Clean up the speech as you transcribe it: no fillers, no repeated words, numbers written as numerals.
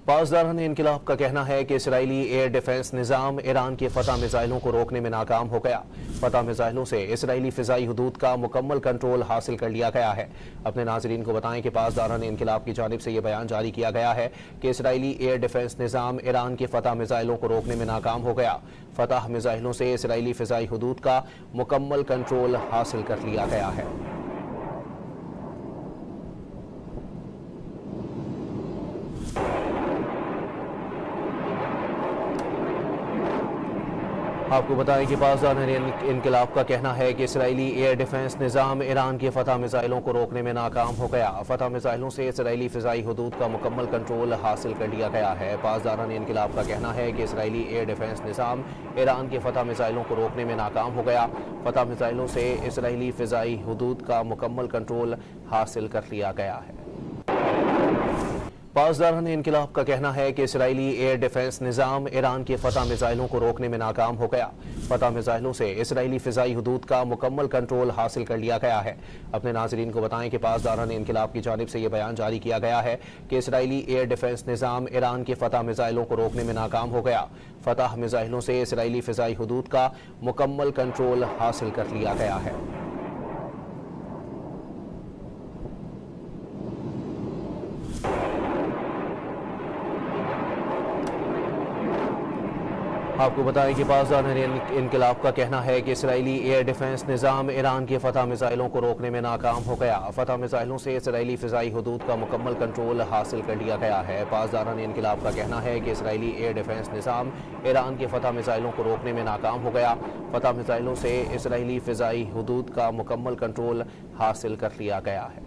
पासदारान इनकिलाब का कहना है कि इसराइली एयर डिफेंस निज़ाम ईरान के फतह मिसाइलों को रोकने में नाकाम हो गया। फतह मिसाइलों से इसराइली फ़िज़ाई हुदूद का मुकम्मल कंट्रोल हासिल कर लिया गया है। अपने नाज़रीन को बताएं कि पासदारान इनकिलाब की जानिब से यह बयान जारी किया गया है कि इसराइली एयर डिफेंस निज़ाम ईरान के फतह मिसाइलों को रोकने में नाकाम हो गया। फतह मिसाइलों से इसराइली फ़िज़ाई हुदूद का मुकम्मल कंट्रोल हासिल कर लिया गया है। आपको बताएं कि पासदारान इनकिलाब का कहना है कि इसराइली एयर डिफेंस निज़ाम ईरान के फतह मिसाइलों को रोकने में नाकाम हो गया। फतह मिसाइलों से इसराइली फ़िज़ाई हुदूद का मुकम्मल कंट्रोल हासिल कर लिया गया है। पासदारान इनकिलाब का कहना है कि इसराइली एयर डिफेंस निज़ाम ईरान के फतह मिसाइलों को रोकने में नाकाम हो गया। फतह मिसाइलों से इसराइली फ़िज़ाई हुदूद का मुकम्मल कंट्रोल हासिल कर लिया गया है। पासदारान इनकिलाब का कहना है कि इसराइली एयर डिफेंस निज़ाम ईरान के फतह मिसाइलों को रोकने में नाकाम हो गया। फतह मिसाइलों से इसराइली फ़िज़ाई हुदूद का मुकम्मल कंट्रोल हासिल कर लिया गया है। अपने नाज़रीन को बताएं कि पासदारान इनकिलाब की जानिब से यह बयान जारी किया गया है कि इसराइली एयर डिफेंस निज़ाम ईरान के फतह मिसाइलों को रोकने में नाकाम हो गया। फतह मिसाइलों से इसराइली फ़िज़ाई हुदूद का मुकम्मल कंट्रोल हासिल कर लिया गया है। आपको बताएं कि पासदारान इनकिलाब का कहना है कि इसराइली एयर डिफेंस निज़ाम ईरान के फतह मिसाइलों को रोकने में नाकाम हो गया। फतह मिसाइलों से इसराइली फ़िज़ाई हुदूद का मुकम्मल कंट्रोल हासिल कर लिया गया है। पासदारान इनकिलाब का कहना है कि इसराइली एयर डिफेंस निज़ाम ईरान के फतह मिसाइलों को रोकने में नाकाम हो गया। फतह मिसाइलों से इसराइली फ़िज़ाई हुदूद का मुकम्मल कंट्रोल हासिल कर लिया गया है।